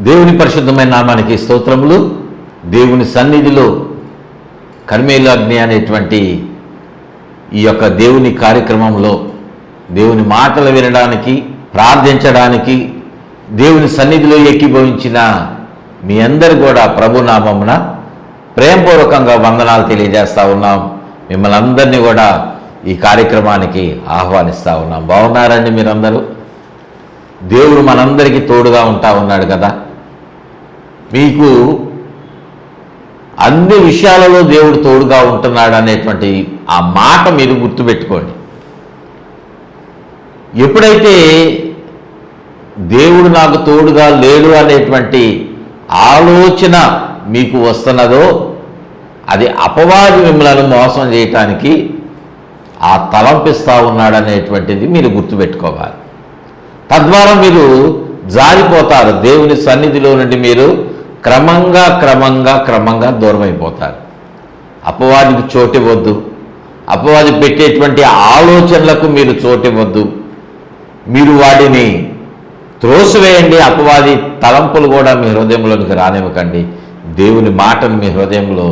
దేవుని పరిశుద్ధమైన నామానికి స్తోత్రములు. దేవుని సన్నిధిలో కర్మేలు అగ్ని అనేటువంటి ఈ యొక్క దేవుని కార్యక్రమంలో దేవుని మాటలు వినడానికి, ప్రార్థించడానికి దేవుని సన్నిధిలో ఏకీభవించిన మీ అందరు కూడా ప్రభునామమున ప్రేమపూర్వకంగా వందనాలు తెలియజేస్తూ ఉన్నాం. మిమ్మల్ని అందరినీ కూడా ఈ కార్యక్రమానికి ఆహ్వానిస్తూ ఉన్నాం. బాగున్నారండి మీరందరూ? దేవుడు మనందరికీ తోడుగా ఉంటా ఉన్నాడు కదా. మీకు అన్ని విషయాలలో దేవుడు తోడుగా ఉంటున్నాడు అనేటువంటి ఆ మాట మీరు గుర్తుపెట్టుకోండి. ఎప్పుడైతే దేవుడు నాకు తోడుగా లేడు అనేటువంటి ఆలోచన మీకు వస్తున్నదో అది అపవాది మిమ్మల్ని మోసం చేయటానికి ఆ తలంపిస్తూ ఉన్నాడనేటువంటిది మీరు గుర్తుపెట్టుకోవాలి. తద్వారా మీరు జారిపోతారు. దేవుని సన్నిధిలో నుండి మీరు క్రమంగా దూరం అయిపోతారు. అపవాదికి చోటివ్వద్దు. అపవాది పెట్టేటువంటి ఆలోచనలకు మీరు చోటివ్వద్దు. మీరు వాటిని త్రోసివేయండి. అపవాది తలంపులు కూడా మీ హృదయంలోనికి రానివ్వకండి. దేవుని మాటను మీ హృదయంలో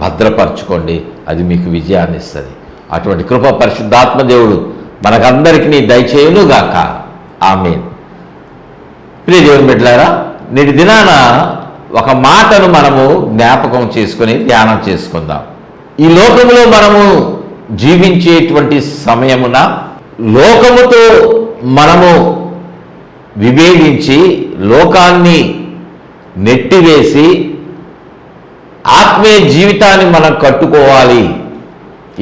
భద్రపరచుకోండి. అది మీకు విజయాన్ని ఇస్తుంది. అటువంటి కృప పరిశుద్ధాత్మ దేవుడు మనకందరికీ దయచేయునుగాక. ఆమేన్. ప్రియ దేవుని బిడ్డలారా, నేటి దినాన ఒక మాటను మనము జ్ఞాపకం చేసుకొని ధ్యానం చేసుకుందాం. ఈ లోకములో మనము జీవించేటువంటి సమయమున లోకముతో మనము విభేదించి లోకాన్ని నెట్టివేసి ఆత్మీయ జీవితాన్ని మనం కట్టుకోవాలి.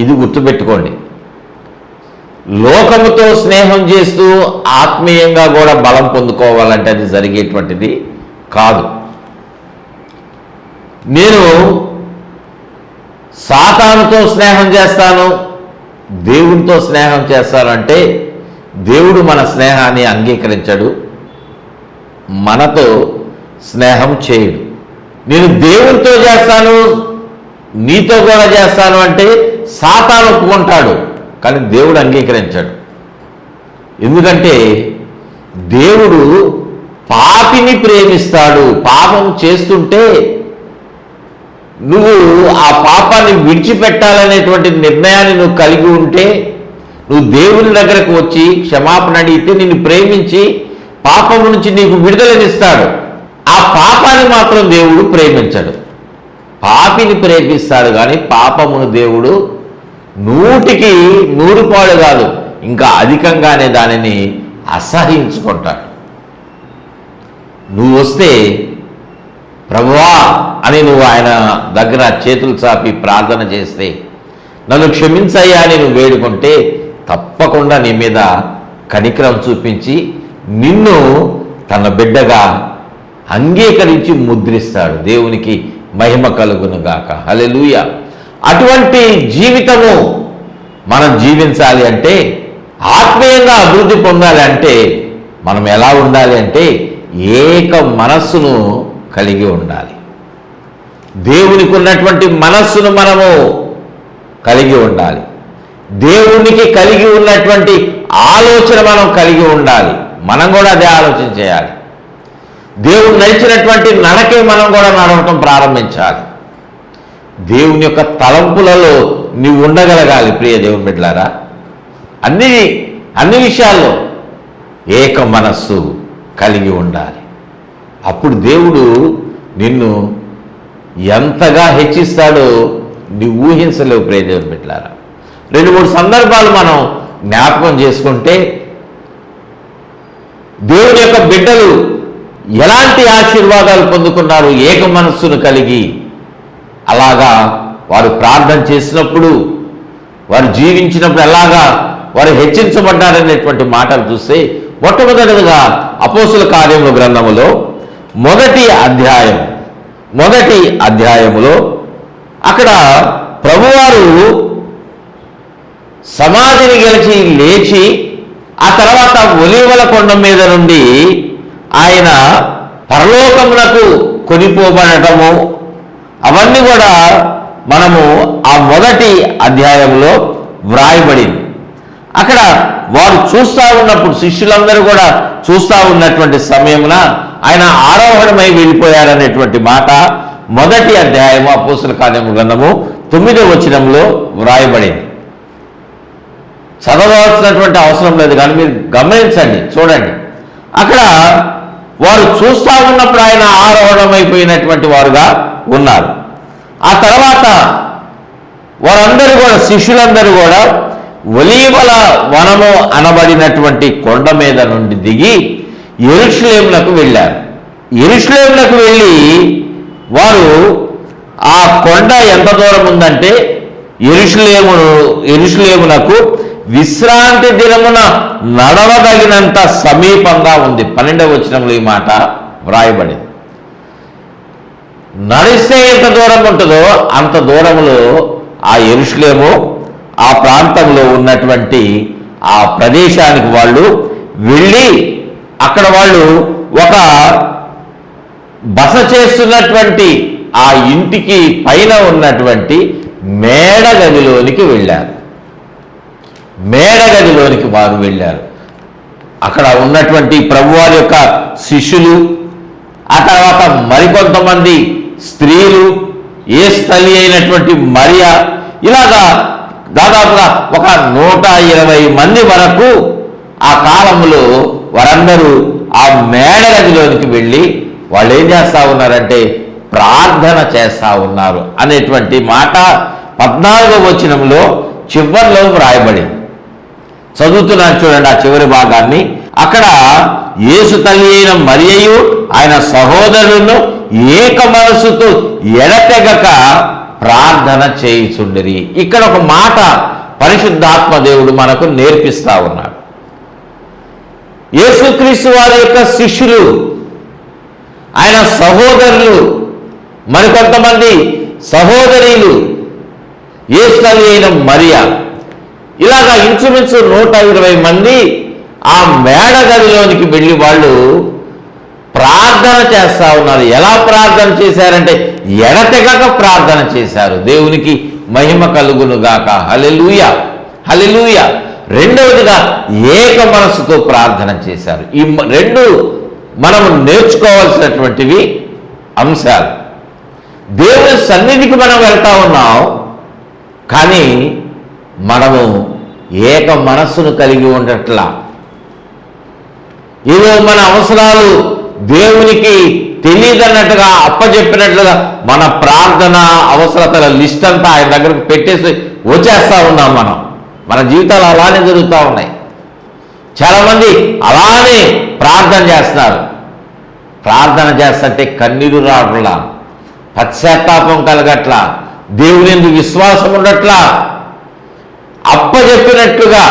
ఇది గుర్తుపెట్టుకోండి. లోకముతో స్నేహం చేస్తూ ఆత్మీయంగా కూడా బలం పొందుకోవాలంటే అది జరిగేటువంటిది కాదు. నేను సాతానుతో స్నేహం చేస్తాను, దేవునితో స్నేహం చేస్తానంటే దేవుడు మన స్నేహాన్ని అంగీకరించడు, మనతో స్నేహం చేయడు. నేను దేవునితో చేస్తాను, నీతో కూడా చేస్తాను అంటే సాతాను ఒప్పుకుంటాడు, కానీ దేవుడు అంగీకరించాడు. ఎందుకంటే దేవుడు పాపిని ప్రేమిస్తాడు. పాపం చేస్తుంటే నువ్వు ఆ పాపాన్ని విడిచిపెట్టాలనేటువంటి నిర్ణయాన్ని నువ్వు కలిగి ఉంటే నువ్వు దేవుని దగ్గరకు వచ్చి క్షమాపణ అడిగితే నిన్ను ప్రేమించి పాపం నుంచి నీకు విడుదలనిస్తాడు. ఆ పాపాన్ని మాత్రం దేవుడు ప్రేమించడు. పాపిని ప్రేమిస్తాడు కానీ పాపమును దేవుడు 100కి 100 పాడు కాదు, ఇంకా అధికంగానే దానిని అసహించుకుంటాడు. నువ్వు వస్తే ప్రభువా అని నువ్వు ఆయన దగ్గర చేతులు చాపి ప్రార్థన చేస్తే, నన్ను క్షమించయ్యా అని నువ్వు వేడుకుంటే తప్పకుండా నీ మీద కనికరం చూపించి నిన్ను తన బిడ్డగా అంగీకరించి ముద్రిస్తాడు. దేవునికి మహిమ కలుగునుగాక. హల్లెలూయా. అటువంటి జీవితము మనం జీవించాలి అంటే, ఆత్మీయంగా అభివృద్ధి పొందాలి అంటే మనం ఎలా ఉండాలి అంటే ఏక మనస్సును కలిగి ఉండాలి. దేవునికి ఉన్నటువంటి మనస్సును మనము కలిగి ఉండాలి. దేవునికి కలిగి ఉన్నటువంటి ఆలోచన మనం కలిగి ఉండాలి. మనం కూడా అదే ఆలోచన చేయాలి. దేవుడు నడిచినటువంటి నడకే మనం కూడా నడవటం ప్రారంభించాలి. దేవుని యొక్క తలంపులలో నీవు ఉండగలగాలి. ప్రియ దేవుని బిడ్డలారా, అన్ని విషయాల్లో ఏక మనస్సు కలిగి ఉండాలి. అప్పుడు దేవుడు నిన్ను ఎంతగా హెచ్చిస్తాడో నీవు ఊహించలేవు. ప్రియ దేవుని బిడ్డలారా, 2-3 సందర్భాలు మనం జ్ఞాపకం చేసుకుంటే దేవుని యొక్క బిడ్డలు ఎలాంటి ఆశీర్వాదాలు పొందుకున్నారు ఏక మనస్సును కలిగి. అలాగా వారు ప్రార్థన చేసినప్పుడు, వారు జీవించినప్పుడు ఎలాగా వారు హెచ్చించబడ్డారనేటువంటి మాటలు చూస్తే, మొట్టమొదటిగా అపోస్తుల కార్యముల గ్రంథములో మొదటి అధ్యాయములో అక్కడ ప్రభువారు సమాధిని గెలిచి లేచి ఆ తర్వాత ఒలీవల కొండ మీద నుండి ఆయన పరలోకమునకు కొనిపోబడటము అవన్నీ కూడా మనము ఆ మొదటి అధ్యాయంలో వ్రాయబడింది. అక్కడ వారు చూస్తూ ఉన్నప్పుడు, శిష్యులందరూ కూడా చూస్తూ ఉన్నటువంటి సమయమున ఆయన ఆరోహణమై వెళ్ళిపోయారనేటువంటి మాట మొదటి అధ్యాయము అపోస్తుల కార్యముల గ్రంథము 9వ వచనంలో వ్రాయబడింది. చదవవలసినటువంటి అవసరం లేదు, కానీ మీరు గమనించండి, చూడండి. అక్కడ వారు చూస్తూ ఉన్నప్పుడు ఆయన ఆరోహణమైపోయినటువంటి వారుగా ఉన్నారు. ఆ తర్వాత వారందరూ కూడా, శిష్యులందరూ కూడా ఒలీవల వనము అనబడినటువంటి కొండ మీద నుండి దిగి యెరూషలేమునకు వెళ్ళారు. యెరూషలేమునకు వెళ్ళి వారు, ఆ కొండ ఎంత దూరం ఉందంటే యెరూషలేమునకు విశ్రాంతి దినమున నడవదగినంత సమీపంగా ఉంది. 12వ వచనంలో ఈ మాట వ్రాయబడింది. నడిస్తే ఎంత దూరం ఉంటుందో అంత దూరంలో ఆ యెరూషలేము, ఆ ప్రాంతంలో ఉన్నటువంటి ఆ ప్రదేశానికి వాళ్ళు వెళ్ళి అక్కడ వాళ్ళు ఒక బస చేస్తున్నటువంటి ఆ ఇంటికి పైన ఉన్నటువంటి మేడగదిలోనికి వెళ్ళారు. మేడగదిలోనికి వారు వెళ్ళారు. అక్కడ ఉన్నటువంటి ప్రభువారి యొక్క శిష్యులు, ఆ తర్వాత మరికొంతమంది స్త్రీలు, యేసు తల్లి అయినటువంటి మరియా, ఇలాగా దాదాపుగా ఒక 120 మంది వరకు ఆ కాలంలో వారందరూ ఆ మేడగదిలోనికి వెళ్ళి వాళ్ళు ఏం చేస్తూ ఉన్నారంటే ప్రార్థన చేస్తూ ఉన్నారు అనేటువంటి మాట 14వ వచనంలో చివర్లో వ్రాయబడింది. చదువుతున్నాను చూడండి ఆ చివరి భాగాన్ని. అక్కడ యేసు తల్లి అయిన మరియయు ఆయన సహోదరులను ఏక మనసుతో ఎడతెగక ప్రార్థన చేయుచుండిరి. ఇక్కడ ఒక మాట పరిశుద్ధాత్మ దేవుడు మనకు నేర్పిస్తా ఉన్నాడు. యేసుక్రీస్తు వారి యొక్క శిష్యులు, ఆయన సహోదరులు, మరికొంతమంది సహోదరీలు, యేసు తల్లి అయిన మరియా, ఇలాగా ఇంచుమించు 120 మంది ఆ మేడగదిలోనికి వెళ్ళి వాళ్ళు ప్రార్థన చేస్తూ ఉన్నారు. ఎలా ప్రార్థన చేశారంటే ఎడతెగక ప్రార్థన చేశారు. దేవునికి మహిమ కలుగునుగాక. హల్లెలూయా, హల్లెలూయా. రెండవదిగా ఏక మనసుతో ప్రార్థన చేశారు. ఈ రెండు మనము నేర్చుకోవాల్సినటువంటివి అంశాలు. దేవుని సన్నిధికి మనం వెళ్తా ఉన్నాం, కానీ మనము ఏక మనస్సును కలిగి ఉండట్లా. ఏదో మన అవసరాలు దేవునికి తెలియదన్నట్టుగా అప్పచెప్పినట్లుగా మన ప్రార్థన అవసరతల లిస్ట్ అంతా ఆయన దగ్గరకు పెట్టేసి వచ్చేస్తూ ఉన్నాం. మన జీవితాలు అలానే జరుగుతూ ఉన్నాయి. చాలామంది అలానే ప్రార్థన చేస్తున్నారు. ప్రార్థన చేస్తుంటే కన్నీరు రావట్లా, పశ్చాత్తాపం కలగట్లా, దేవుని యందు విశ్వాసం ఉండట్లా. అప్పచెప్పినట్టుగా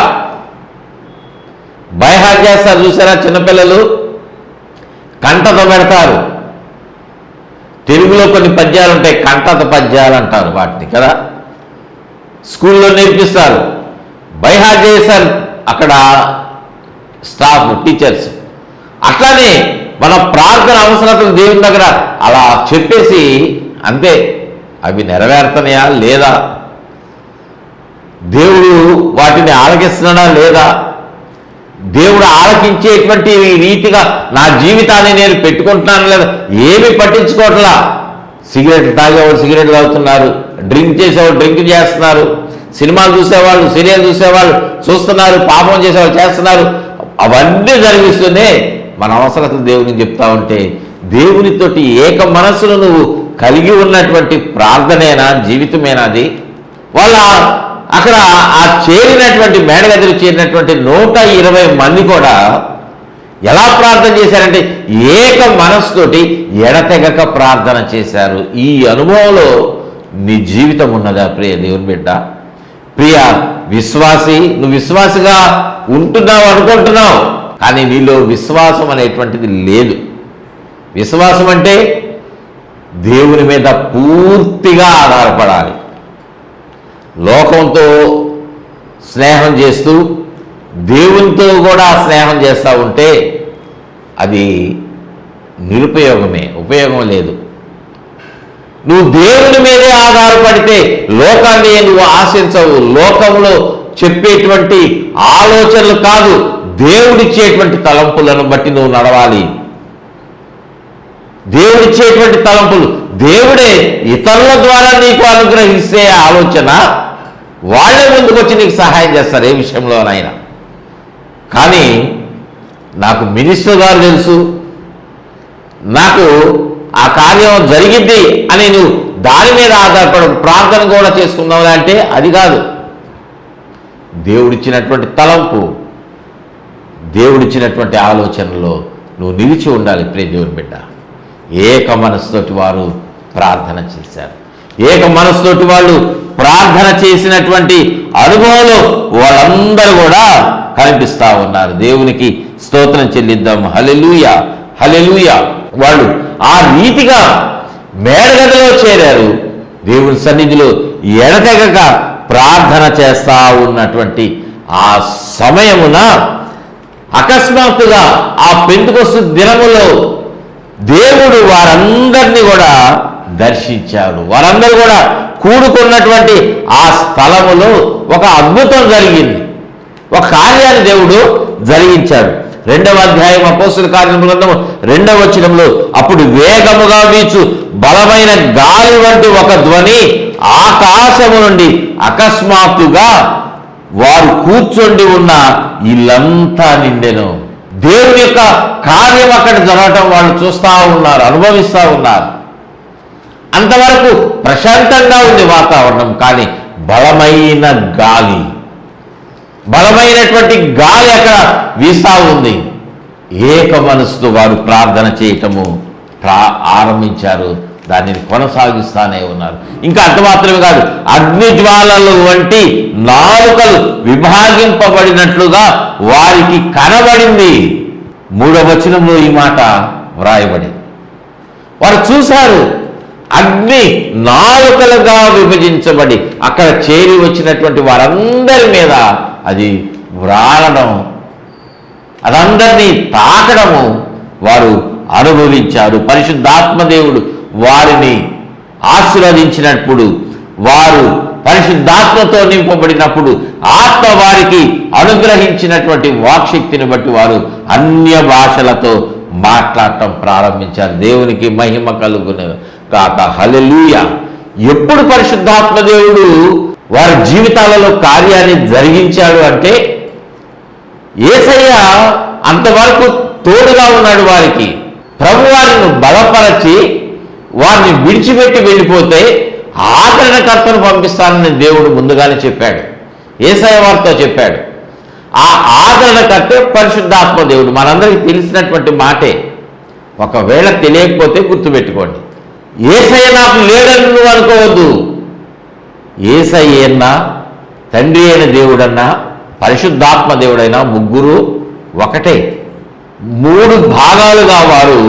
బైహాట్ చేస్తారు. చూసారా, చిన్నపిల్లలు కంటత పెడతారు. తెలుగులో కొన్ని పద్యాలు ఉంటాయి, కంటత పద్యాలు అంటారు వాటిని కదా, స్కూల్లో నేర్పిస్తారు. బైహాట్ చేశారు అక్కడ స్టాఫ్, టీచర్స్. అట్లానే మన ప్రార్థన అవసరతలు దేవుని దగ్గర అలా చెప్పేసి అంతే, అవి నెరవేరుతున్నాయా లేదా, దేవుడు వాటిని ఆలకిస్తున్నాడా లేదా, దేవుడు ఆలకించేటువంటి రీతిగా నా జీవితాన్ని నేను పెట్టుకుంటున్నాను లేదా, ఏమీ పట్టించుకోవట్లా. సిగరెట్ తాగేవాళ్ళు సిగరెట్ తాగుతున్నారు, డ్రింక్ చేసేవాళ్ళు డ్రింక్ చేస్తున్నారు, సినిమాలు చూసేవాళ్ళు సీరియల్ చూసేవాళ్ళు చూస్తున్నారు, పాపం చేసేవాళ్ళు చేస్తున్నారు. అవన్నీ జరిగిస్తూనే మన అవసరతలు దేవునికి చెప్తా ఉంటే, దేవునితోటి ఏక మనస్సును నువ్వు కలిగి ఉన్నటువంటి ప్రార్థనేనా, జీవితమేనా అది? వాళ్ళ అక్కడ ఆ చేరినటువంటి మేడగదిలో చేరినటువంటి 120 మంది కూడా ఎలా ప్రార్థన చేశారంటే ఏక మనస్సుతోటి ఎడతెగక ప్రార్థన చేశారు. ఈ అనుభవంలో నీ జీవితం ఉన్నదా ప్రియ దేవుని బిడ్డ, ప్రియ విశ్వాసి? నువ్వు విశ్వాసిగా ఉంటున్నావు అనుకుంటున్నావు, కానీ నీలో విశ్వాసం అనేటువంటిది లేదు. విశ్వాసం అంటే దేవుని మీద పూర్తిగా ఆధారపడాలి. లోకంతో స్నేహం చేస్తూ దేవునితో కూడా స్నేహం చేస్తూ ఉంటే అది నిరుపయోగమే, ఉపయోగం లేదు. నువ్వు దేవుని మీదే ఆధారపడితే లోకాన్ని నువ్వు ఆశించవు. లోకంలో చెప్పేటువంటి ఆలోచనలు కాదు, దేవుడిచ్చేటువంటి తలంపులను బట్టి నువ్వు నడవాలి. దేవుడిచ్చేటువంటి తలంపులు దేవుడే ఇతరుల ద్వారా నీకు అనుగ్రహిస్తే ఆలోచన వాళ్ళే ముందుకు వచ్చి నీకు సహాయం చేస్తారు ఏ విషయంలోనైనా. కానీ నాకు మినిస్టర్ గారు తెలుసు, నాకు ఆ కార్యం జరిగింది అని నువ్వు దాని మీద ఆధారపడ ప్రార్థన కూడా చేసుకుందాం అంటే అది కాదు. దేవుడిచ్చినటువంటి తలంపు, దేవుడిచ్చినటువంటి ఆలోచనలో నువ్వు నిలిచి ఉండాలి. ప్రియ దేవుని బిడ్డ, ఏక మనసుతోటి వారు ప్రార్థన చేశారు. ఏక మనసుతోటి వాళ్ళు ప్రార్థన చేసినటువంటి అనుభవంలో వాళ్ళందరూ కూడా కనిపిస్తూ ఉన్నారు. దేవునికి స్తోత్రం చెల్లిద్దాం. హల్లెలూయా, హల్లెలూయా. వాళ్ళు ఆ రీతిగా మేడగదిలో చేరారు. దేవుని సన్నిధిలో ఎడతెగక ప్రార్థన చేస్తూ ఉన్నటువంటి ఆ సమయమున అకస్మాత్తుగా ఆ పెంతెకొస్తు దినములో దేవుడు వారందరినీ కూడా దర్శించాడు. వారందరూ కూడా కూడుకున్నటువంటి ఆ స్థలములో ఒక అద్భుతం జరిగింది, ఒక కార్యాన్ని దేవుడు జరిగించాడు. 2వ అధ్యాయం అపోస్తలుల కార్యముల గ్రంథము 2వ వచనంలో, అప్పుడు వేగముగా వీచు బలమైన గాలి వంటి ఒక ధ్వని ఆకాశము నుండి అకస్మాత్తుగా వారు కూర్చొని ఉన్న ఇల్లంతా నిండెను. దేవుని యొక్క కార్యం అక్కడ జరగటం వాళ్ళు చూస్తూ ఉన్నారు, అనుభవిస్తూ ఉన్నారు. అంతవరకు ప్రశాంతంగా ఉంది వాతావరణం, కానీ బలమైనటువంటి గాలి అక్కడ వీస్తూ ఉంది. ఏక మనసుతో వారు ప్రార్థన చేయటము ఆరంభించారు, దానిని కొనసాగిస్తానే ఉన్నారు. ఇంకా అంత మాత్రమే కాదు, అగ్నిజ్వాలలు వంటి నాలుకలు విభాగింపబడినట్లుగా వారికి కనబడింది. 3వ వచనంలో ఈ మాట వ్రాయబడి, వారు చూశారు అగ్ని నాలుకలుగా విభజించబడి అక్కడ చేరి వచ్చినటువంటి వారందరి మీద అది వ్రాలడం, అదందరినీ తాకడము వారు అనుభవించారు. పరిశుద్ధాత్మదేవుడు వారిని ఆశీర్వదించినప్పుడు, వారు పరిశుద్ధాత్మతో నింపబడినప్పుడు, ఆత్మ వారికి అనుగ్రహించినటువంటి వాక్శక్తిని బట్టి వారు అన్య భాషలతో మాట్లాడటం ప్రారంభించారు. దేవునికి మహిమ కలుగును కాక. హల్లెలూయా. ఎప్పుడు పరిశుద్ధాత్మ దేవుడు వారి జీవితాలలో కార్యాన్ని జరిగించాడు అంటే, యేసయ్య అంతవరకు తోడుగా ఉన్నాడు వారికి. ప్రభు వారిని బలపరచి వారిని విడిచిపెట్టి వెళ్ళిపోతే ఆదరణకర్తను పంపిస్తానని దేవుడు ముందుగానే చెప్పాడు, యేసయ్య వారితో చెప్పాడు. ఆ ఆదరణకర్తే పరిశుద్ధాత్మ దేవుడు. మనందరికీ తెలిసినటువంటి మాటే, ఒకవేళ తెలియకపోతే గుర్తుపెట్టుకోండి. యేసయ్య నాకు లేడని నువ్వు అనుకోవద్దు. యేసయ్యన్నా, తండ్రి అయిన దేవుడన్నా, పరిశుద్ధాత్మ దేవుడైనా ముగ్గురు ఒకటే. 3 భాగాలుగా వారు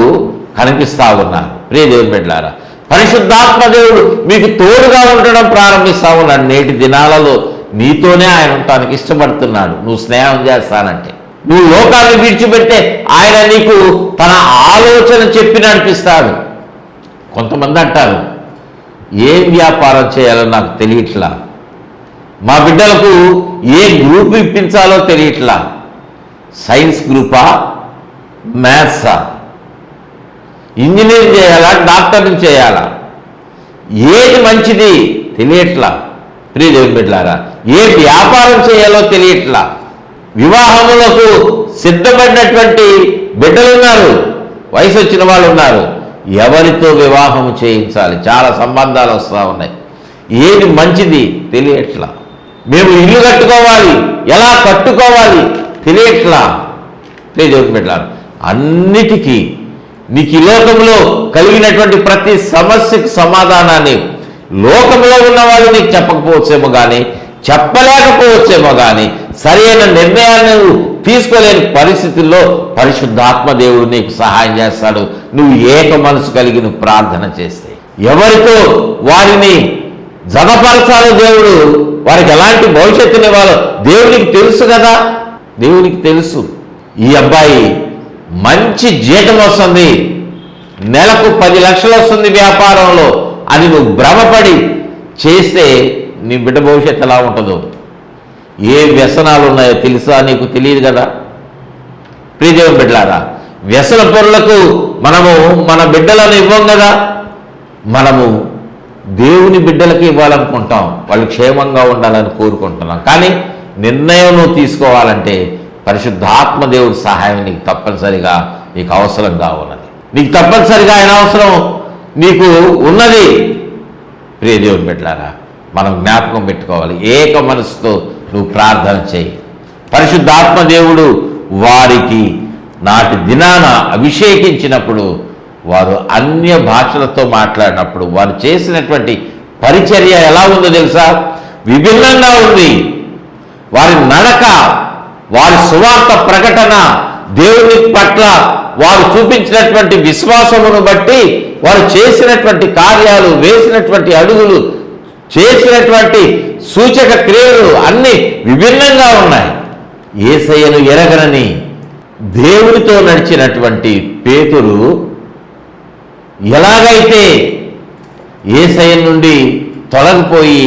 కనిపిస్తూ ఉన్నారు. ప్రియ దేవుని బిడ్డలారా, పరిశుద్ధాత్మ దేవుడు మీకు తోడుగా ఉండడం ప్రారంభిస్తూ ఉన్నాడు. నేటి దినాలలో నీతోనే ఆయన ఉండటానికి ఇష్టపడుతున్నాడు. నువ్వు స్నేహం చేస్తానంటే, నువ్వు లోకాన్ని విడిచిపెడితే ఆయన నీకు తన ఆలోచన చెప్పి నడిపిస్తాడు. కొంతమంది అంటారు, ఏం వ్యాపారం చేయాలో నాకు తెలియట్లా, మా బిడ్డలకు ఏ గ్రూప్ ఇప్పించాలో తెలియట్లా, సైన్స్ గ్రూపా, మ్యాథ్సా, ఇంజనీర్ చేయాలా, డాక్టర్ని చేయాలా, ఏది మంచిది తెలియట్లా. ప్రియ దేవుని బిడ్డలారా, ఏ వ్యాపారం చేయాలో తెలియట్లా. వివాహములకు సిద్ధపడినటువంటి బిడ్డలున్నారు, వయసు వచ్చిన వాళ్ళు ఉన్నారు. ఎవరితో వివాహం చేయించాలి? చాలా సంబంధాలు వస్తూ ఉన్నాయి. ఏది మంచిది తెలియట్లా. మేము ఇల్లు కట్టుకోవాలి, ఎలా కట్టుకోవాలి తెలియట్లా. ప్రియ దేవుని బిడ్డలారా, అన్నిటికీ నీకు ఈ లోకంలో కలిగినటువంటి ప్రతి సమస్యకు సమాధానాన్ని లోకంలో ఉన్నవాళ్ళు నీకు చెప్పకపోవచ్చేమో కానీ, చెప్పలేకపోవచ్చేమో కానీ, సరైన నిర్ణయాన్ని తీసుకోలేని పరిస్థితుల్లో పరిశుద్ధాత్మ దేవుడు నీకు సహాయం చేస్తాడు. నువ్వు ఏక మనసు కలిగి నువ్వు ప్రార్థన చేస్తే. ఎవరితో వారిని జతపరచాలో దేవుడు, వారికి ఎలాంటి భవిష్యత్తుని ఇవ్వాలో దేవునికి తెలుసు కదా. దేవునికి తెలుసు, ఈ అబ్బాయి మంచి జీతం వస్తుంది, నెలకు 10 లక్షలు వస్తుంది వ్యాపారంలో అని నువ్వు భ్రమపడి చేస్తే నీ బిడ్డ భవిష్యత్తు ఎలా ఉంటుందో, ఏ వ్యసనాలు ఉన్నాయో తెలుసా? నీకు తెలియదు కదా. ప్రియదేవుని బిడ్డలారా, వ్యసన పరులకు మనము మన బిడ్డలను ఇవ్వం కదా. మనము దేవుని బిడ్డలకి ఇవ్వాలనుకుంటాం, వాళ్ళు క్షేమంగా ఉండాలని కోరుకుంటున్నాం. కానీ నిర్ణయం నువ్వు తీసుకోవాలంటే పరిశుద్ధాత్మ దేవుడి సహాయం నీకు తప్పనిసరిగా నీకు అవసరంగా ఉన్నది. నీకు తప్పనిసరిగా ఆయన అవసరం నీకు ఉన్నది. ప్రియ దేవుని బిడ్డలారా, మనం జ్ఞాపకం పెట్టుకోవాలి. ఏక మనసుతో నువ్వు ప్రార్థన చేయి. పరిశుద్ధాత్మ దేవుడు వారికి నాటి దినాన అభిషేకించినప్పుడు, వారు అన్య భాషలతో మాట్లాడినప్పుడు వారు చేసినటువంటి పరిచర్య ఎలా ఉందో తెలుసా? విభిన్నంగా ఉంది. వారి నడక, వారి సువార్త ప్రకటన, దేవుని పట్ల వారు చూపించినటువంటి విశ్వాసమును బట్టి వారు చేసినటువంటి కార్యాలు, వేసినటువంటి అడుగులు, చేసినటువంటి సూచక క్రియలు అన్నీ విభిన్నంగా ఉన్నాయి. యేసయ్యను ఎరగనని దేవునితో నడిచినటువంటి పేతురు ఎలాగైతే యేసయ్య నుండి తొలగిపోయి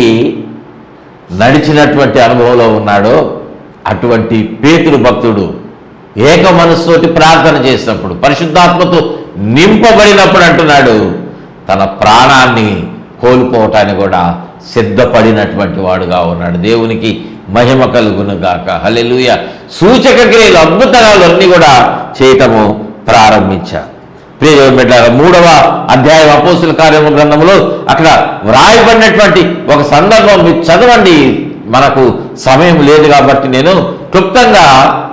నడిచినటువంటి అనుభవంలో ఉన్నాడో, అటువంటి పేతురు భక్తుడు ఏక మనస్సుతోటి ప్రార్థన చేసినప్పుడు, పరిశుద్ధాత్మతో నింపబడినప్పుడు అంటున్నాడు, తన ప్రాణాన్ని కోల్పోవటాన్ని కూడా సిద్ధపడినటువంటి వాడుగా ఉన్నాడు. దేవునికి మహిమ కలుగును గాక. హల్లెలూయా. సూచక క్రియలు, అద్భుతాలు అన్నీ కూడా చేయటము ప్రారంభించారు. ప్రియ దేవుని బిడ్డలారా, 3వ అధ్యాయం అపోస్తుల కార్యముల గ్రంథంలో అక్కడ వ్రాయబడినటువంటి ఒక సందర్భం మీరు చదవండి. మనకు సమయం లేదు కాబట్టి నేను క్లుప్తంగా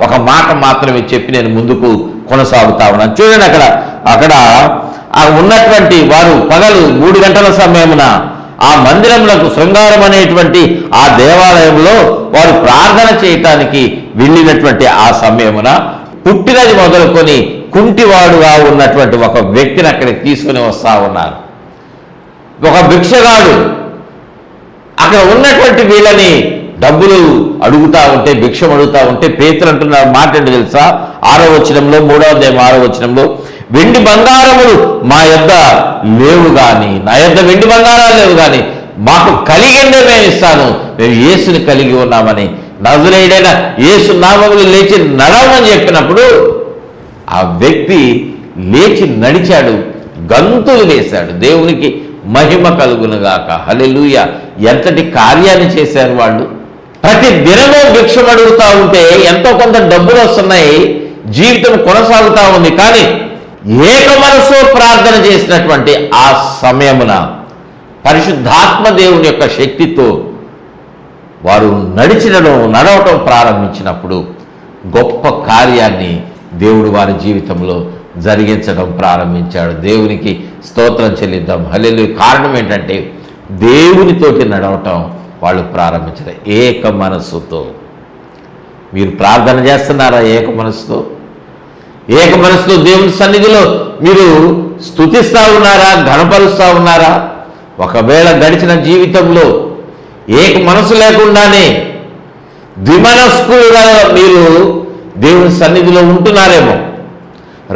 ఒక మాట మాత్రమే చెప్పి నేను ముందుకు కొనసాగుతా ఉన్నాను. చూడండి, అక్కడ ఉన్నటువంటి వారు పగలు 3 గంటల సమయమున ఆ మందిరములకు, శృంగారం అనేటువంటి ఆ దేవాలయంలో వారు ప్రార్థన చేయటానికి వెళ్ళినటువంటి ఆ సమయమున పుట్టినది మొదలుకొని కుంటివాడుగా ఉన్నటువంటి ఒక వ్యక్తిని అక్కడికి తీసుకుని వస్తా ఉన్నారు. ఒక భిక్షగాడు అక్కడ ఉన్నటువంటి వీళ్ళని డబ్బులు అడుగుతా ఉంటే, భిక్షం అడుగుతా ఉంటే పేతురు అంటున్న మాట ఏంటో తెలుసా? 6వ వచనంలో, 3వ అధ్యాయం 6వ వచనంలో, వెండి బంగారములు మా యొద్ద లేవు కానీ, నా యొద్ద వెండి బంగారాలు లేవు కానీ మాకు కలిగిందే మేము ఇస్తాను, మేము యేసుని కలిగి ఉన్నామని నజరేయుడైన యేసు నామములో లేచి నడవమని చెప్పినప్పుడు ఆ వ్యక్తి లేచి నడిచాడు, గంతులు వేశాడు. దేవునికి మహిమ కలుగునుగాక. హల్లెలూయా. ఎంతటి కార్యాన్ని చేశారు వాళ్ళు. ప్రతి దినమూ భిక్షం అడుగుతూ ఉంటే ఎంతో కొంత డబ్బులు వస్తున్నాయి, జీవితం కొనసాగుతూ ఉంది. కానీ ఏక మనసు ప్రార్థన చేసినటువంటి ఆ సమయమున పరిశుద్ధాత్మ దేవుని యొక్క శక్తితో వారు నడవటం ప్రారంభించినప్పుడు గొప్ప కార్యాన్ని దేవుడు వారి జీవితంలో జరిగించడం ప్రారంభించాడు. దేవునికి స్తోత్రం చెల్లిద్దాం. హల్లెలూయా. కారణం ఏంటంటే దేవునితోటి నడవటం వాళ్ళు ప్రారంభించారు ఏక మనస్సుతో. మీరు ప్రార్థన చేస్తున్నారా ఏక మనస్సుతో? ఏక మనసులో దేవుని సన్నిధిలో మీరు స్తుతిస్తూ ఉన్నారా, ఘనపరుస్తూ ఉన్నారా? ఒకవేళ గడిచిన జీవితంలో ఏక మనసు లేకుండానే ద్విమనస్కులుగా మీరు దేవుని సన్నిధిలో ఉంటున్నారేమో.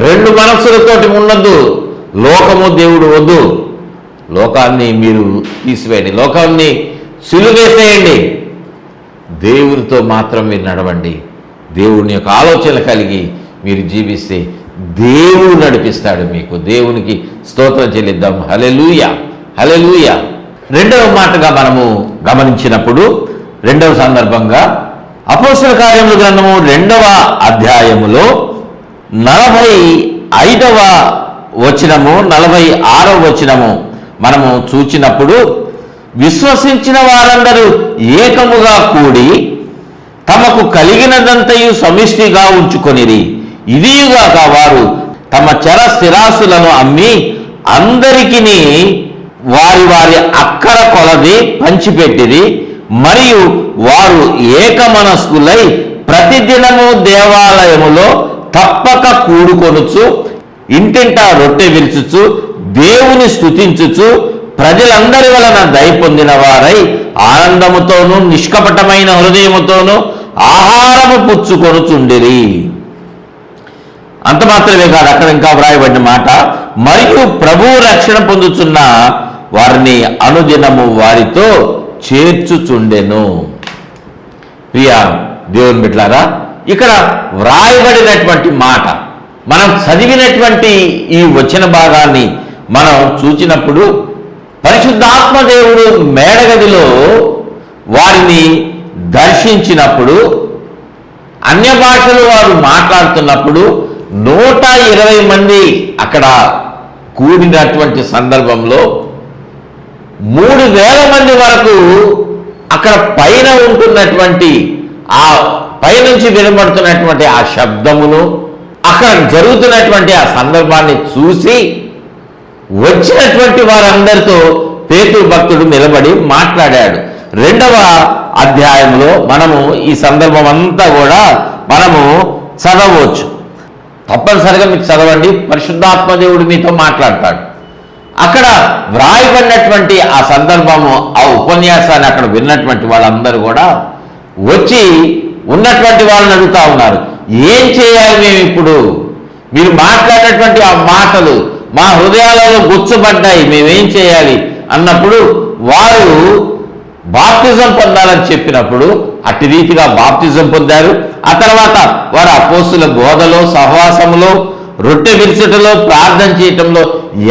2 మనస్సులతోటి ఉండద్దు. లోకము దేవుడు వద్దు. లోకాన్ని మీరు తీసివేయండి, లోకాన్ని సిలువేసేయండి. దేవునితో మాత్రం మీరు నడవండి. దేవుని యొక్క ఆలోచన కలిగి మీరు జీవిస్తే దేవుడు నడిపిస్తాడు మీకు. దేవునికి స్తోత్రం చెల్లిద్దాం. హల్లెలూయా, హల్లెలూయా. 2వ మాటగా మనము గమనించినప్పుడు, 2వ సందర్భంగా అపోస్తల కార్యముల గ్రంథము 2వ అధ్యాయములో 45వ వచనము 46వ వచనము మనము చూచినప్పుడు, విశ్వసించిన వారందరూ ఏకముగా కూడి తమకు కలిగినదంతయు సమిష్టిగా ఉంచుకొనిరి. ఇదిగాక వారు తమ చర స్థిరాస్తులను అమ్మి అందరికీ వారి వారి అక్కర కొలది పంచిపెట్టిరి. మరియు వారు ఏకమనస్కులై ప్రతిదినము దేవాలయములో తప్పక కూడుకొనుచు, ఇంటింటా రొట్టె విరుచుచు, దేవుని స్తుతించుచు, ప్రజలందరి వలన దయ పొందిన వారై ఆనందముతోనూ నిష్కపటమైన హృదయముతోనూ ఆహారము పుచ్చుకొనుచుండిరి. అంత మాత్రమే కాదు, అక్కడ ఇంకా వ్రాయబడిన మాట, మరియు ప్రభువు రక్షణ పొందుతున్న వారిని అనుదినము వారితో చేర్చుచుండెను. ప్రియ దేవుని బిడ్డలారా, ఇక్కడ వ్రాయబడినటువంటి మాట మనం చదివినటువంటి ఈ వచన భాగాన్ని మనం చూచినప్పుడు పరిశుద్ధాత్మ దేవుడు మేడగదిలో వారిని దర్శించినప్పుడు అన్య భాషలు వారు మాట్లాడుతున్నప్పుడు 120 మంది అక్కడ కూడినటువంటి సందర్భంలో 3000 మంది వరకు అక్కడ పైన ఉంటున్నటువంటి ఆ పైనుంచి వినబడుతున్నటువంటి ఆ శబ్దమును అక్కడ జరుగుతున్నటువంటి ఆ సందర్భాన్ని చూసి వచ్చినటువంటి వారందరితో పేతురు భక్తుడు నిలబడి మాట్లాడాడు. 2వ అధ్యాయంలో మనము ఈ సందర్భం అంతా కూడా మనము చదవచ్చు. తప్పనిసరిగా మీకు చదవండి. పరిశుద్ధాత్మ దేవుడు మీతో మాట్లాడతాడు. అక్కడ వ్రాయబడినటువంటి ఆ సందర్భము, ఆ ఉపన్యాసాన్ని అక్కడ విన్నటువంటి వాళ్ళందరూ కూడా వచ్చి ఉన్నటువంటి వాళ్ళని అడుగుతా ఉన్నారు, ఏం చేయాలి మేము ఇప్పుడు? మీరు మాట్లాడినటువంటి ఆ మాటలు మా హృదయాలలో గుచ్చబడ్డాయి, మేమేం చేయాలి అన్నప్పుడు వారు బాప్తిజం పొందాలని చెప్పినప్పుడు అట్టి రీతిగా బాప్తిజం పొందారు. ఆ తర్వాత వారు అపోస్తుల బోధలో, సహవాసములో, రొట్టె విరుచుటలో, ప్రార్థన చేయటంలో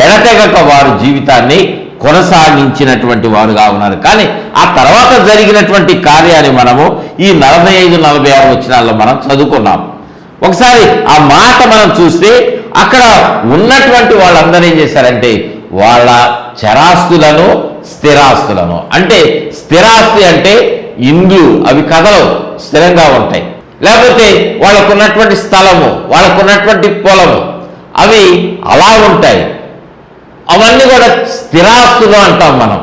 ఎడతెగక వారు జీవితాన్ని కొనసాగించినటువంటి వారుగా ఉన్నారు. కానీ ఆ తర్వాత జరిగినటువంటి కార్యాన్ని మనము ఈ 45-46 వచనాల్లో మనం చదువుకున్నాం. ఒకసారి ఆ మాట మనం చూస్తే అక్కడ ఉన్నటువంటి వాళ్ళందరూ ఏం చేశారంటే వాళ్ళ చరాస్తులను, స్థిరాస్తులను, అంటే స్థిరాస్తి అంటే ఇండ్లు, అవి కథలు స్థిరంగా ఉంటాయి. లేకపోతే వాళ్ళకున్నటువంటి స్థలము, వాళ్ళకున్నటువంటి పొలము, అవి అలా ఉంటాయి. అవన్నీ కూడా స్థిరాస్తులు అంటాం మనం.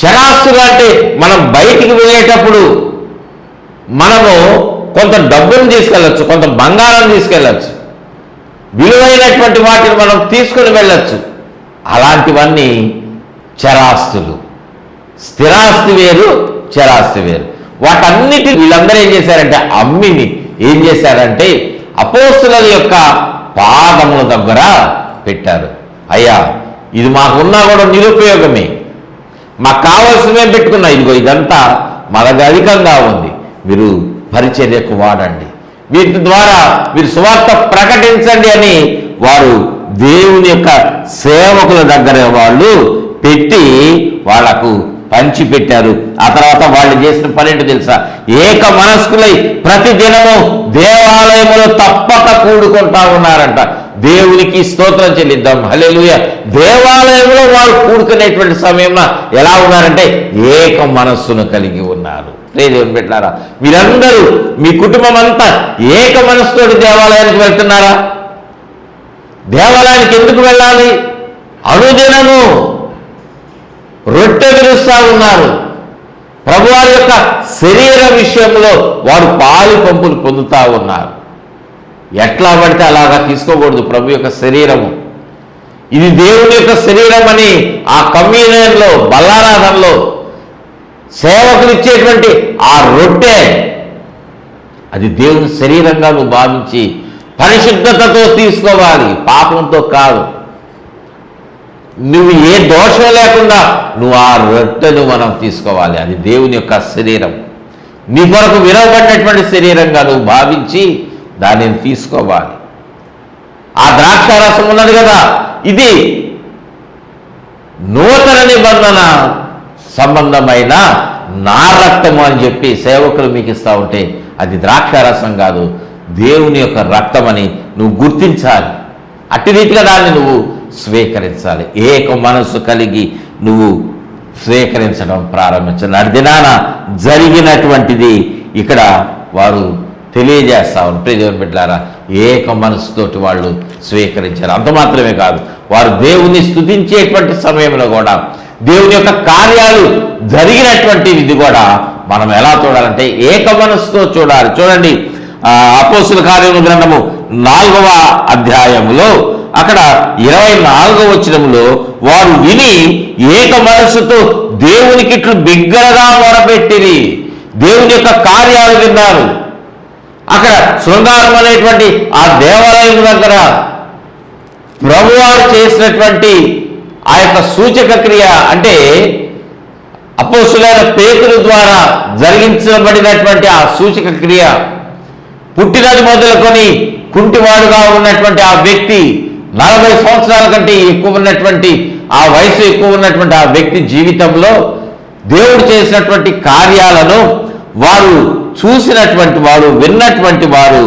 చరాస్తులు అంటే మనం బయటికి వెళ్ళేటప్పుడు మనము కొంత డబ్బును తీసుకెళ్ళచ్చు, కొంత బంగారం తీసుకెళ్ళచ్చు, విలువైనటువంటి వాటిని మనం తీసుకుని వెళ్ళచ్చు. అలాంటివన్నీ చరాస్తులు. స్థిరాస్తి వేరు, చరాస్తి వేరు. వాటన్నిటి వీళ్ళందరూ ఏం చేశారంటే అమ్మిని ఏం చేశారంటే అపోస్తుల యొక్క పాదముల దగ్గర పెట్టారు. అయ్యా, ఇది మాకున్నా కూడా నిరుపయోగమే, మాకు కావాల్సినవే పెట్టుకున్నా, ఇదిగో ఇదంతా మా దగ్గర అధికంగా ఉంది, మీరు పరిచర్యకు వాడండి, వీటి ద్వారా మీరు సువార్త ప్రకటించండి అని వారు దేవుని యొక్క సేవకుల దగ్గర వాళ్ళు పెట్టి వాళ్లకు పంచిపెట్టారు. ఆ తర్వాత వాళ్ళు చేసిన పనేంటో తెలుసా? ఏక మనస్కులై ప్రతి దినము దేవాలయములో తప్పక కూడుకుంటా ఉన్నారంట. దేవునికి స్తోత్రం చెల్లిద్దాం, హల్లెలూయా. దేవాలయంలో వారు కూడుకునేటువంటి సమయంలో ఎలా ఉన్నారంటే ఏక మనస్సును కలిగి ఉన్నారు. దేవుని బిడ్డలారా, మీరందరూ మీ కుటుంబం అంతా ఏక మనస్సుతోటి దేవాలయానికి వెళ్తున్నారా? దేవాలయానికి ఎందుకు వెళ్ళాలి? అనుదినము రొట్టె విరుస్తూ ఉన్నారు. ప్రభువారి యొక్క శరీర విషయంలో వారు పాలు పంపులు పొందుతూ ఉన్నారు. ఎట్లా పడితే అలాగా తీసుకోకూడదు. ప్రభు యొక్క శరీరము ఇది దేవుని యొక్క శరీరం అని ఆ కమ్యూనియన్లో, బల్లారాధనలో సేవకులు ఇచ్చేటువంటి ఆ రొట్టె అది దేవుని శరీరంగా నువ్వు భావించి పరిశుద్ధతతో తీసుకోవాలి, పాపంతో కాదు. నువ్వు ఏ దోషం లేకుండా నువ్వు ఆ రొట్టెను మనం తీసుకోవాలి. అది దేవుని యొక్క శరీరం. నీ కొరకు విరవబడినటువంటి శరీరంగా నువ్వు భావించి దానిని తీసుకోవాలి. ఆ ద్రాక్షారసం ఉన్నది కదా, ఇది నూతన నిబంధన సంబంధమైన నా రక్తము అని చెప్పి సేవకులు మీకు ఇస్తూ ఉంటే అది ద్రాక్షారసం కాదు, దేవుని యొక్క రక్తం అని నువ్వు గుర్తించాలి. అట్టి రీతిగా దాన్ని నువ్వు స్వీకరించాలి. ఏక మనస్సు కలిగి నువ్వు స్వీకరించడం ప్రారంభించాలి. అటు దినాన జరిగినటువంటిది ఇక్కడ వారు తెలియజేస్తావు. ప్రియదేవుని బిడ్డలారా, ఏక మనస్సుతోటి వాళ్ళు స్వీకరించారు. అంత మాత్రమే కాదు, వారు దేవుని స్తుతించేటువంటి సమయంలో కూడా దేవుని యొక్క కార్యాలు జరిగినటువంటి ఇది కూడా మనం ఎలా చూడాలంటే ఏక మనస్సుతో చూడాలి. చూడండి, అపోస్తుల కార్యముల గ్రంథము 4వ అధ్యాయములో అక్కడ 24వ వచనములో వారు విని ఏక మనస్సుతో దేవునికి ఇట్లు బిగ్గరగా మొరపెట్టిరి. దేవుని యొక్క కార్యాలు విన్నారు. అక్కడ శృంగారం అనేటువంటి ఆ దేవాలయం దగ్గర ప్రభువారు చేసినటువంటి ఆ యొక్క సూచక క్రియ, అంటే అపోస్తులైన పేతురు ద్వారా జరిగించబడినటువంటి ఆ సూచక క్రియ, పుట్టినది మొదలుకొని కుంటివాడుగా ఉన్నటువంటి ఆ వ్యక్తి 40 సంవత్సరాల కంటే ఎక్కువ ఉన్నటువంటి ఆ వయసు ఎక్కువ ఉన్నటువంటి ఆ వ్యక్తి జీవితంలో దేవుడు చేసినటువంటి కార్యాలను వారు చూసినటువంటి వారు, విన్నటువంటి వారు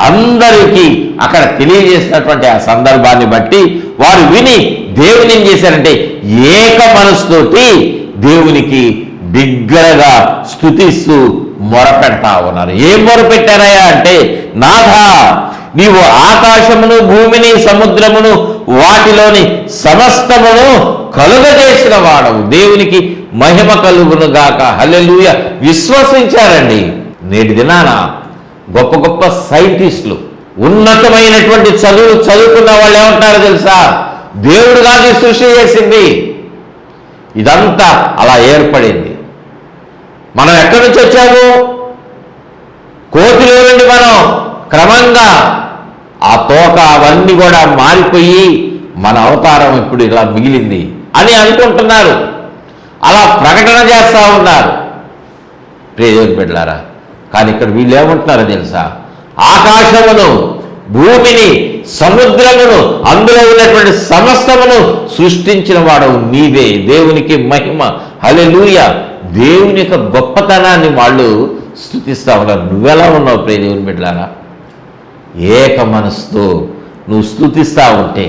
అందరికీ అక్కడ తెలియజేసినటువంటి ఆ సందర్భాన్ని బట్టి వారు విని దేవుని ఏం చేశారంటే ఏక మనసుతోటి దేవునికి బిగ్గరగా స్తుతిస్తూ మొరపెడతా ఉన్నారు. ఏం మొరపెట్టారయ్యా అంటే, నాథా, నీవు ఆకాశమును, భూమిని, సముద్రమును, వాటిలోని సమస్తమును కలుగజేసిన వాడవు. దేవునికి మహిమ కలుగును గాక. హల్లెలూయా. విశ్వసించారండి. నేటి దినాన గొప్ప గొప్ప సైంటిస్టులు, ఉన్నతమైనటువంటి చదువుకున్న వాళ్ళు ఏమంటారో తెలుసా? దేవుడు కాదు సృష్టి చేసింది, ఇదంతా అలా ఏర్పడింది. మనం ఎక్కడి నుంచి వచ్చాము? కోతిలో నుండి మనం క్రమంగా ఆ తోక అవన్నీ కూడా మారిపోయి మన అవతారం ఇప్పుడు ఇలా మిగిలింది అని అనుకుంటున్నారు. అలా ప్రకటన చేస్తూ ఉన్నారు ప్రియదేవుని బిడ్డలారా. కానీ ఇక్కడ వీళ్ళు ఏమంటున్నారో తెలుసా? ఆకాశమును, భూమిని, సముద్రమును, అందులో ఉన్నటువంటి సమస్తమును సృష్టించిన వాడు నీవే. దేవునికి మహిమ. హల్లెలూయా. దేవుని యొక్క గొప్పతనాన్ని వాళ్ళు స్తుతిస్తా ఉన్నారు. నువ్వెలా ఉన్నావు ప్రియదేవుని బిడ్డలారా? ఏక మనసుతో నువ్వు స్తుతిస్తా ఉంటే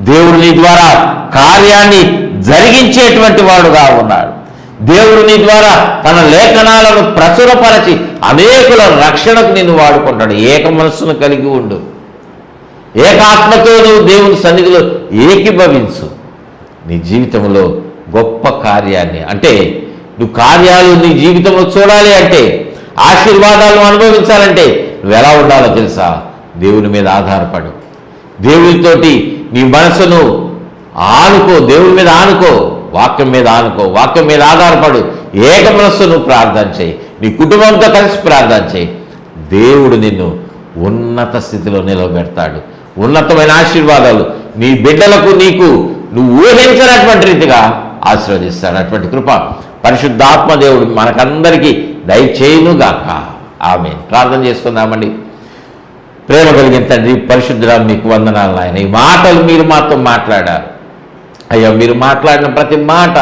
దేవుడు నీ ద్వారా కార్యాన్ని జరిగించేటువంటి వాడుగా ఉన్నాడు. దేవుడు నీ ద్వారా తన లేఖనాలను ప్రచురపరచి అనేకుల రక్షణకు నిన్ను వాడుకుంటాడు. ఏక మనస్సును కలిగి ఉండు. ఏకాత్మతో నువ్వు దేవుని సన్నిధిలో ఏకీభవించు. నీ జీవితంలో గొప్ప కార్యాన్ని, అంటే నువ్వు కార్యాలు నీ జీవితంలో చూడాలి అంటే, ఆశీర్వాదాలను అనుభవించాలంటే నువ్వు ఎలా ఉండాలో తెలుసా? దేవుని మీద ఆధారపడు. దేవునితోటి నీ మనసును ఆనుకో. దేవుని మీద ఆనుకో. వాక్యం మీద ఆనుకో. వాక్యం మీద ఆధారపడు. ఏక మనస్సు నువ్వు ప్రార్థన చేయి. నీ కుటుంబంతో కలిసి ప్రార్థన చేయి. దేవుడు నిన్ను ఉన్నత స్థితిలో నిలబెడతాడు. ఉన్నతమైన ఆశీర్వాదాలు నీ బిడ్డలకు, నీకు నువ్వు ఊహించినటువంటి రీతిగా ఆశీర్వదిస్తాడు. అటువంటి కృప పరిశుద్ధాత్మ దేవుడు మనకందరికీ దయచేయునుగాక. ఆమేన్. ప్రార్థన చేసుకుందామండి. ప్రేమ కలిగిన తండ్రి, పరిశుద్ధుడా, మీకు వందనాలు నాయన. ఈ మాటలు మీరు మాతో మాట్లాడారు అయ్యా. మీరు మాట్లాడిన ప్రతి మాట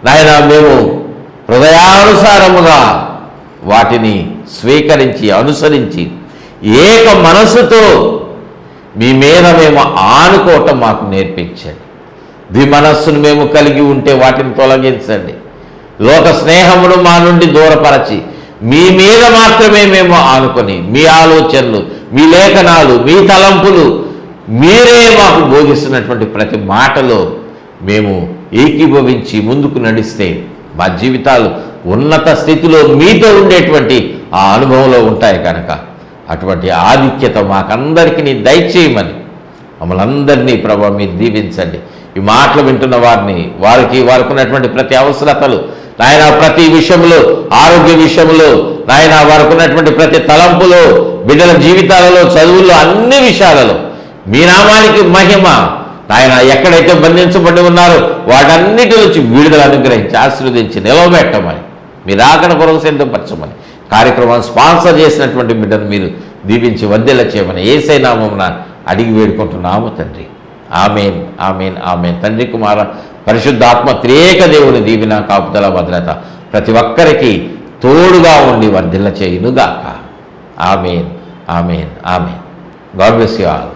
నాయన మేము హృదయానుసారముగా వాటిని స్వీకరించి అనుసరించి ఏక మనసుతో మీ మీద మేము ఆనుకోవటం మాకు నేర్పించండి. ద్విమనస్సును మేము కలిగి ఉంటే వాటిని తొలగించండి. లోక స్నేహమును మా నుండి దూరపరచి మీ మీద మాత్రమే మేము ఆనుకొని మీ ఆలోచనలు, మీ లేఖనాలు, మీ తలంపులు, మీరే మాకు బోధిస్తున్నటువంటి ప్రతి మాటలో మేము ఏకీభవించి ముందుకు నడిస్తే మా జీవితాలు ఉన్నత స్థితిలో మీతో ఉండేటువంటి ఆ అనుభవంలో ఉంటాయి కనుక అటువంటి ఆధిక్యత మాకందరికీ నీ దయచేయమని మమ్మల్ని అందరినీ ప్రభావ మీరు దీవించండి. ఈ మాటలు వింటున్న వారిని, వారికి ఉన్నటువంటి ప్రతి అవసరతలు నాయన, ప్రతి విషయంలో, ఆరోగ్య విషయంలో నాయన, వారికి ఉన్నటువంటి ప్రతి తలంపులో, బిడ్డల జీవితాలలో, చదువుల్లో, అన్ని విషయాలలో మీ నామానికి మహిమ నాయన. ఎక్కడైతే బంధించబడి ఉన్నారో వాటన్నిటి నుంచి విడుదల అనుగ్రహించి ఆశీర్వదించి నిలవబెట్టమని, మీరు ఆకడ కొరకు సిద్ధపరచమని, కార్యక్రమాన్ని స్పాన్సర్ చేసినటువంటి బిడ్డను మీరు దీవించి వర్ధిల్ల చేయమని యేసయ్య నామమున అడిగి వేడుకుంటున్నాము తండ్రి. ఆమేన్, ఆమేన్, ఆమేన్. తండ్రి, కుమార, పరిశుద్ధాత్మ త్రియేక దేవుని దీవెన, కాపుదల, భద్రత ప్రతి ఒక్కరికి తోడుగా ఉండి వర్ధిల్ల చేయునుగాక. ఆమేన్, ఆమేన్, ఆమేన్. God bless you all.